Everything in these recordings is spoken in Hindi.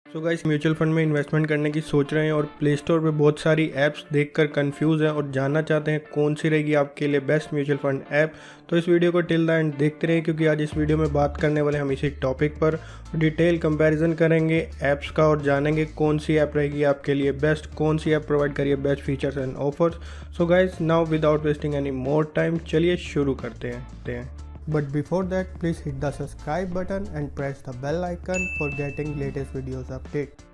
सो गाइस, म्यूचुअल फंड में इन्वेस्टमेंट करने की सोच रहे हैं और प्ले स्टोर पे बहुत सारी ऐप्स देखकर कंफ्यूज हैं और जानना चाहते हैं कौन सी रहेगी आपके लिए बेस्ट म्यूचुअल फंड ऐप। तो इस वीडियो को टिल द एंड देखते रहें, क्योंकि आज इस वीडियो में बात करने वाले हम इसी टॉपिक पर डिटेल कंपैरिजन करेंगे ऐप्स का और जानेंगे कौन सी ऐप रहेगी आपके लिए बेस्ट, कौन सी ऐप प्रोवाइड करिए best features and offers. So guys, now without wasting any more time, चलिए शुरू करते हैं। But before that, please hit the subscribe button and press the bell icon for getting latest videos update.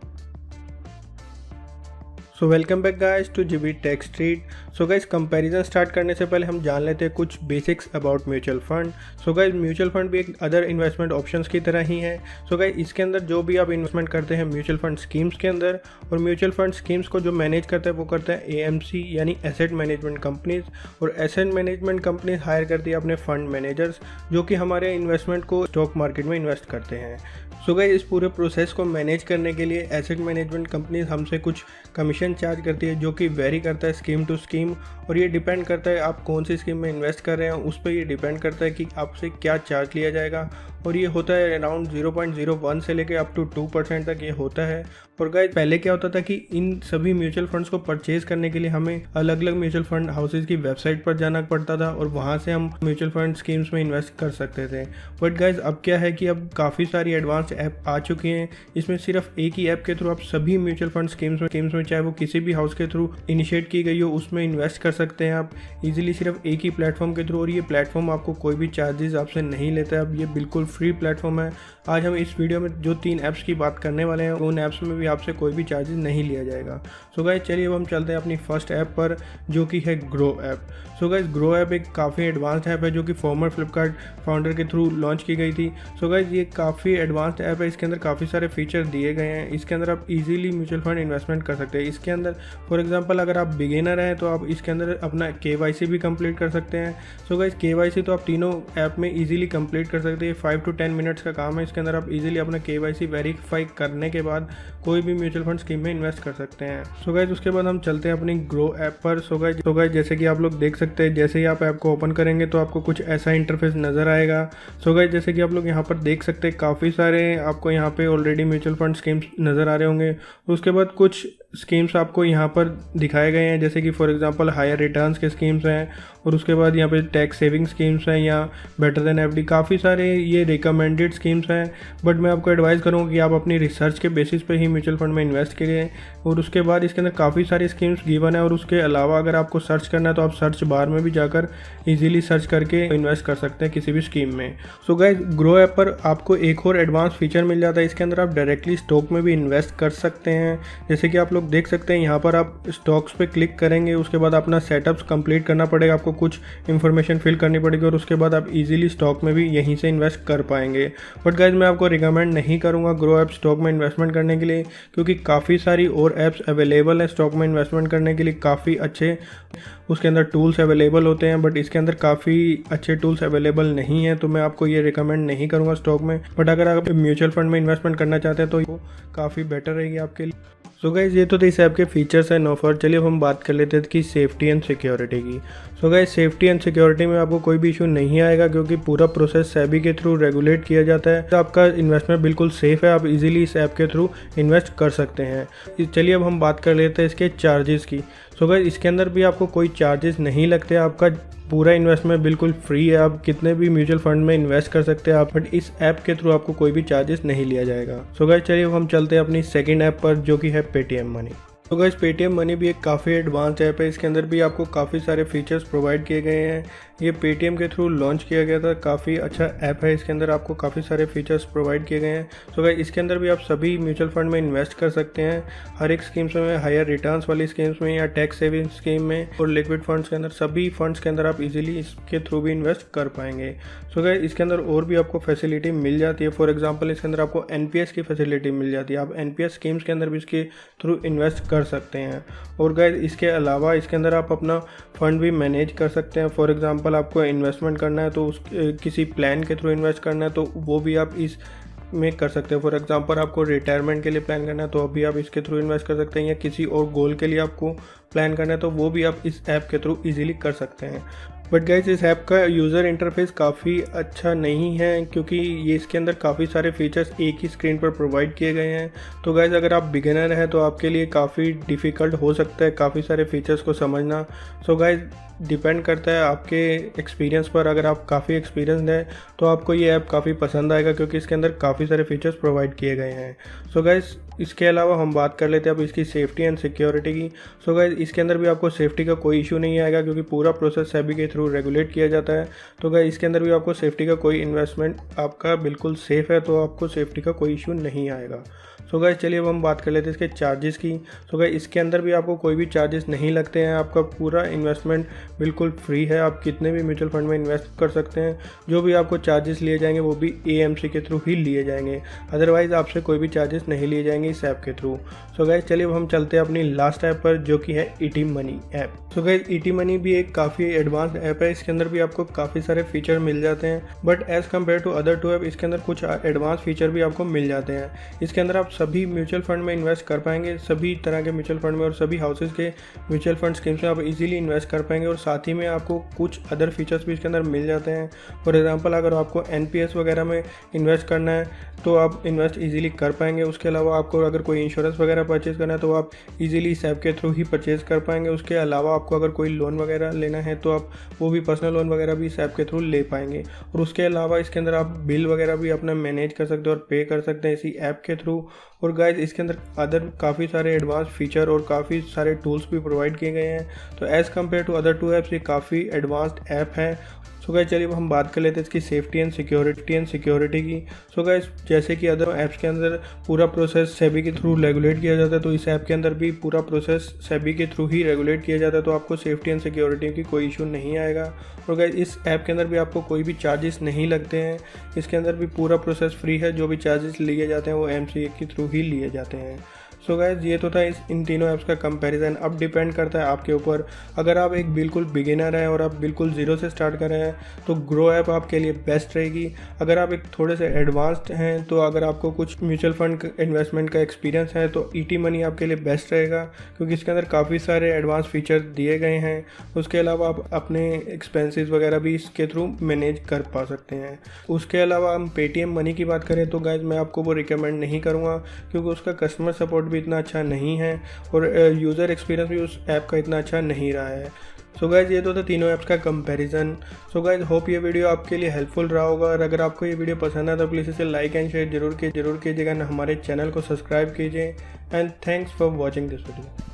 So welcome back guys to GB tech street. So guys, comparison start करने से पहले हम जान लेते हैं कुछ basics about mutual fund. So guys, mutual fund भी एक अदर इन्वेस्टमेंट ऑप्शंस की तरह ही है। सो गाइस, इसके अंदर जो भी आप इन्वेस्टमेंट करते हैं म्यूचुअल फंड स्कीम्स के अंदर, और म्यूचुअल फंड स्कीम्स को जो मैनेज करता है वो करता है एएमसी यानी एसेट मैनेजमेंट कंपनीज, और एसेट मैनेजमेंट कंपनीज हायर करती है अपने फंड मैनेजर्स जो कि हमारे इन्वेस्टमेंट को स्टॉक मार्केट में इन्वेस्ट करते हैं। सो गाइस, इस पूरे प्रोसेस को मैनेज करने के लिए एसेट मैनेजमेंट कंपनीज हमसे कुछ कमीशन चार्ज करती है जो कि वेरी करता है स्कीम टू स्कीम, और ये डिपेंड करता है आप कौन सी स्कीम में इन्वेस्ट कर रहे हैं, उस पर ये डिपेंड करता है कि आपसे क्या चार्ज लिया जाएगा। और ये होता है अराउंड 0.01 से लेकर अप टू 2% तक ये होता है। और गाइस, पहले क्या होता था कि इन सभी म्यूचुअल फंड्स को परचेज करने के लिए हमें अलग अलग म्यूचुअल फंड हाउसेज की वेबसाइट पर जाना पड़ता था और वहाँ से हम म्यूचुअल फंड स्कीम्स में इन्वेस्ट कर सकते थे। बट गाइस, अब क्या है कि अब काफ़ी सारी एडवांस ऐप आ चुकी हैं। इसमें सिर्फ एक ही ऐप के थ्रू आप सभी म्यूचुअल फंड स्कीम्स में चाहे वो किसी भी हाउस के थ्रू इनिशिएट की गई हो उसमें इन्वेस्ट कर सकते हैं आप इजीली सिर्फ एक ही प्लेटफॉर्म के थ्रू। और ये प्लेटफॉर्म आपको कोई भी चार्जेस आपसे नहीं लेता है, अब ये बिल्कुल फ्री प्लेटफॉर्म है। आज हम इस वीडियो में जो 3 ऐप्स की बात करने वाले हैं उन ऐप्स में भी आपसे कोई भी चार्जेस नहीं लिया जाएगा। सो गाइस, चलिए अब हम चलते हैं अपनी फर्स्ट ऐप पर जो कि है grow app. So guys, grow app एक काफ़ी एडवांस्ड ऐप है जो कि फॉर्मर फ्लिपकार्ट फाउंडर के थ्रू लॉन्च की गई थी। सो गाइस, ये काफ़ी एडवांस्ड ऐप है, इसके अंदर काफ़ी सारे फीचर दिए गए हैं। इसके अंदर आप इजीली म्यूचुअल फंड इन्वेस्टमेंट कर सकते हैं। इसके अंदर फॉर एग्जांपल अगर आप बिगिनर हैं तो आप इसके अंदर अपना KYC भी कंप्लीट कर सकते हैं। सो गाइस, KYC तो आप तीनों ऐप में इजीली कंप्लीट कर सकते हैं। 5 to 10 मिनट्स का काम है। इसके अंदर आप इजीली अपना KYC वेरीफाई करने के बाद कोई भी म्यूचुअल फंड स्कीम में इन्वेस्ट कर सकते हैं। सो गाइस, उसके बाद हम चलते हैं अपनी ग्रो ऐप पर। सो गाइस, जैसे कि आप लोग देख सकते हैं, जैसे ही आप ऐप को ओपन करेंगे तो आपको कुछ ऐसा इंटरफेस नजर आएगा। सो गाइस, जैसे कि आप लोग यहाँ पर देख सकते हैं काफ़ी सारे आपको यहाँ पे ऑलरेडी म्यूचुअल फंड स्कीम्स नज़र आ रहे होंगे। उसके बाद कुछ स्कीम्स आपको यहाँ पर दिखाए गए हैं, जैसे कि फॉर एग्जांपल हायर रिटर्न्स के स्कीम्स हैं, और उसके बाद यहाँ पे टैक्स सेविंग स्कीम्स हैं या बेटर देन FD, काफ़ी सारे ये रिकमेंडेड स्कीम्स हैं। बट मैं आपको एडवाइस करूँगा कि आप अपनी रिसर्च के बेसिस पे ही म्यूचुअल फंड में इन्वेस्ट करिए। और उसके बाद इसके अंदर काफ़ी सारी स्कीम्स गिवन है, और उसके अलावा अगर आपको सर्च करना है तो आप सर्च बार में भी जाकर ईजिली सर्च करके इन्वेस्ट कर सकते हैं किसी भी स्कीम में। सो गाइस, ग्रो ऐप पर आपको एक और एडवांस फीचर मिल जाता है। इसके अंदर आप डायरेक्टली स्टॉक में भी इन्वेस्ट कर सकते हैं। जैसे कि आप लोग देख सकते हैं यहाँ पर आप स्टॉक्स पे क्लिक करेंगे, उसके बाद अपना सेटअप्स कंप्लीट करना पड़ेगा, आपको कुछ इन्फॉर्मेशन फिल करनी पड़ेगी, और उसके बाद आप इजीली स्टॉक में भी यहीं से इन्वेस्ट कर पाएंगे। बट गाइस, मैं आपको रिकमेंड नहीं करूँगा ग्रो ऐप स्टॉक में इन्वेस्टमेंट करने के लिए, क्योंकि काफ़ी सारी और ऐप्स अवेलेबल है स्टॉक में इन्वेस्टमेंट करने के लिए, काफ़ी अच्छे उसके अंदर टूल्स अवेलेबल होते हैं। बट इसके अंदर काफ़ी अच्छे टूल्स अवेलेबल नहीं है, तो मैं आपको ये रिकमेंड नहीं करूँगा स्टॉक में। बट अगर आप म्यूचुअल फंड में इन्वेस्टमेंट करना चाहते हैं तो वो काफ़ी बेटर रहेगी आपके लिए। सो गाइस, ये तो इस ऐप के फीचर्स हैं नो फॉर। चलिए अब हम बात कर लेते हैं कि सेफ्टी एंड सिक्योरिटी की। So guys, safety and security में आपको कोई भी इशू नहीं आएगा, क्योंकि पूरा प्रोसेस सेबी के थ्रू रेगुलेट किया जाता है। तो आपका इन्वेस्टमेंट बिल्कुल सेफ है, आप इजीली इस ऐप के थ्रू इन्वेस्ट कर सकते हैं। चलिए अब हम बात कर लेते हैं इसके चार्जेस की। सो गाइस, इसके अंदर भी आपको कोई चार्जेस नहीं लगते, आपका पूरा इन्वेस्टमेंट बिल्कुल फ्री है। आप कितने भी म्यूचुअल फंड में इन्वेस्ट कर सकते हैं आप, बट इस ऐप के थ्रू आपको कोई भी चार्जेस नहीं लिया जाएगा। सो गाइस, चलिए हम चलते हैं अपनी सेकंड ऐप पर जो कि है पेटीएम मनी। तो गाइस, पेटीएम मनी भी एक काफ़ी एडवांस ऐप है। इसके अंदर भी आपको काफ़ी सारे फीचर्स प्रोवाइड किए गए हैं। ये पेटीएम के थ्रू लॉन्च किया गया था, काफ़ी अच्छा ऐप है। इसके अंदर आपको काफ़ी सारे फीचर्स प्रोवाइड किए गए हैं। तो गाइस, इसके अंदर भी आप सभी म्यूचुअल फंड में इन्वेस्ट कर सकते हैं, हर एक स्कीम्स में, हायर रिटर्न्स वाली स्कीम्स में या टैक्स सेविंग स्कीम में, और लिक्विड फंड्स के अंदर, सभी फंड्स के अंदर आप इजीली इसके थ्रू भी इन्वेस्ट कर पाएंगे। सो गाइस, इसके अंदर और भी आपको फैसिलिटी मिल जाती है। फॉर एग्जाम्पल, इसके अंदर आपको NPS की फैसिलिटी मिल जाती है, आप NPS स्कीम्स के अंदर भी इसके थ्रू इन्वेस्ट कर सकते हैं। और गाइस, इसके अलावा इसके अंदर आप अपना फंड भी मैनेज कर सकते हैं। फॉर एग्जांपल, आपको इन्वेस्टमेंट करना है तो किसी प्लान के थ्रू इन्वेस्ट करना है तो वो भी आप इस में कर सकते हैं। फॉर एग्जांपल, आपको रिटायरमेंट के लिए प्लान करना है तो अभी आप इसके थ्रू इन्वेस्ट कर सकते हैं, या किसी और गोल के लिए आपको प्लान करना है तो वो भी आप इस ऐप के थ्रू इजीली कर सकते हैं। बट गाइज इस ऐप का यूज़र इंटरफेस काफ़ी अच्छा नहीं है, क्योंकि ये इसके अंदर काफ़ी सारे फीचर्स एक ही स्क्रीन पर प्रोवाइड किए गए हैं। तो गाइज अगर आप बिगिनर हैं तो आपके लिए काफ़ी डिफ़िकल्ट हो सकता है काफ़ी सारे फीचर्स को समझना। सो गाइज डिपेंड करता है आपके एक्सपीरियंस पर। अगर आप काफ़ी एक्सपीरियंसड हैं तो आपको ये ऐप काफ़ी पसंद आएगा, क्योंकि इसके अंदर काफ़ी सारे फीचर्स प्रोवाइड किए गए हैं। सो गाइज इसके अलावा हम बात कर लेते हैं अब इसकी सेफ्टी एंड सिक्योरिटी की। सो गाइज इसके अंदर भी आपको सेफ्टी का कोई इशू नहीं आएगा, क्योंकि पूरा प्रोसेस सेबी के थ्रू रेगुलेट किया जाता है। तो गाइज इसके अंदर भी आपको सेफ्टी का कोई इन्वेस्टमेंट आपका बिल्कुल सेफ़ है, तो आपको सेफ्टी का कोई इशू नहीं आएगा। सो गाइज चलिए अब हम बात कर लेते हैं इसके चार्जेस की। सो गाइज इसके अंदर भी आपको कोई भी चार्जेस नहीं लगते हैं, आपका पूरा इन्वेस्टमेंट बिल्कुल फ्री है। आप कितने भी म्यूचुअल फंड में इन्वेस्ट कर सकते हैं। जो भी आपको चार्जेस लिए जाएंगे वो भी AMC के थ्रू ही लिए जाएंगे, अदरवाइज़ आपसे कोई भी चार्जेस नहीं लिए जाएंगे इस ऐप के थ्रू। सो गाइज चलिए अब हम चलते हैं अपनी लास्ट ऐप पर, जो कि है ET Money app. So guys ET Money भी एक काफ़ी एडवांस ऐप है। इसके अंदर भी आपको काफ़ी सारे फीचर मिल जाते हैं, but as compare to other two app इसके अंदर कुछ एडवांस फीचर भी आपको मिल जाते हैं। इसके अंदर आप सभी म्यूचुअल फंड में इन्वेस्ट कर पाएंगे, सभी तरह के म्यूचुअल फंड में और सभी हाउसेज के म्यूचुअल फंड स्कीम्स में आप इजीली इन्वेस्ट कर पाएंगे। और साथ ही में आपको कुछ अदर फीचर्स भी इसके अंदर मिल जाते हैं। फॉर एग्जांपल अगर आपको NPS वगैरह में इन्वेस्ट करना है तो आप इन्वेस्ट इजीली कर पाएंगे। उसके अलावा आपको अगर कोई इंश्योरेंस वगैरह परचेज़ करना है तो आप इजीली इस ऐप के थ्रू ही परचेज़ कर पाएंगे। उसके अलावा आपको अगर कोई लोन वगैरह लेना है तो आप वो भी पर्सनल लोन वगैरह भी इस ऐप के थ्रू ले पाएंगे। और उसके अलावा इसके अंदर आप बिल वगैरह भी अपना मैनेज कर सकते हो और पे कर सकते हैं इसी ऐप के थ्रू। और गाइज इसके अंदर अदर काफ़ी सारे एडवांस फीचर और काफ़ी सारे टूल्स भी प्रोवाइड किए गए हैं। तो as compare to other two apps ये काफ़ी एडवांस्ड ऐप है। सो गाइस चलिए अब हम बात कर लेते हैं इसकी सेफ्टी एंड सिक्योरिटी की। सो गाइस जैसे कि अदर ऐप्स के अंदर पूरा प्रोसेस सेबी के थ्रू रेगुलेट किया जाता है, तो इस ऐप के अंदर भी पूरा प्रोसेस सेबी के थ्रू ही रेगुलेट किया जाता है। तो आपको सेफ्टी एंड सिक्योरिटी की कोई इशू नहीं आएगा। और गाइस इस ऐप के अंदर भी आपको कोई भी चार्जेस नहीं लगते हैं। इसके अंदर भी पूरा प्रोसेस फ्री है। जो भी चार्जेस लिए जाते हैं वो MCA के थ्रू ही लिए जाते हैं। सो गाइज ये तो था इन तीनों ऐप्स का कंपैरिजन। अब डिपेंड करता है आपके ऊपर। अगर आप एक बिल्कुल बिगिनर हैं और आप बिल्कुल ज़ीरो से स्टार्ट कर रहे हैं तो ग्रो ऐप आपके लिए बेस्ट रहेगी। अगर आप एक थोड़े से एडवांस्ड हैं, तो अगर आपको कुछ म्यूचुअल फंड इन्वेस्टमेंट का एक्सपीरियंस है तो ET Money आपके लिए बेस्ट रहेगा, क्योंकि इसके अंदर काफ़ी सारे एडवांस फीचर दिए गए हैं। उसके अलावा आप अपने एक्सपेंसेस वगैरह भी इसके थ्रू मैनेज कर पा सकते हैं। उसके अलावा हम Paytm Money की बात करें तो गाइज मैं आपको वो रिकमेंड नहीं करूँगा, क्योंकि उसका कस्टमर सपोर्ट भी इतना अच्छा नहीं है और यूज़र एक्सपीरियंस भी उस ऐप का इतना अच्छा नहीं रहा है। सो गाइज ये तो था तीनों ऐप्स का कंपैरिजन। सो गाइज होप ये वीडियो आपके लिए हेल्पफुल रहा होगा। और अगर आपको ये वीडियो पसंद है तो प्लीज़ इसे लाइक एंड शेयर जरूर कीजिएगा। हमारे चैनल को सब्सक्राइब कीजिए। And thanks for watching this video.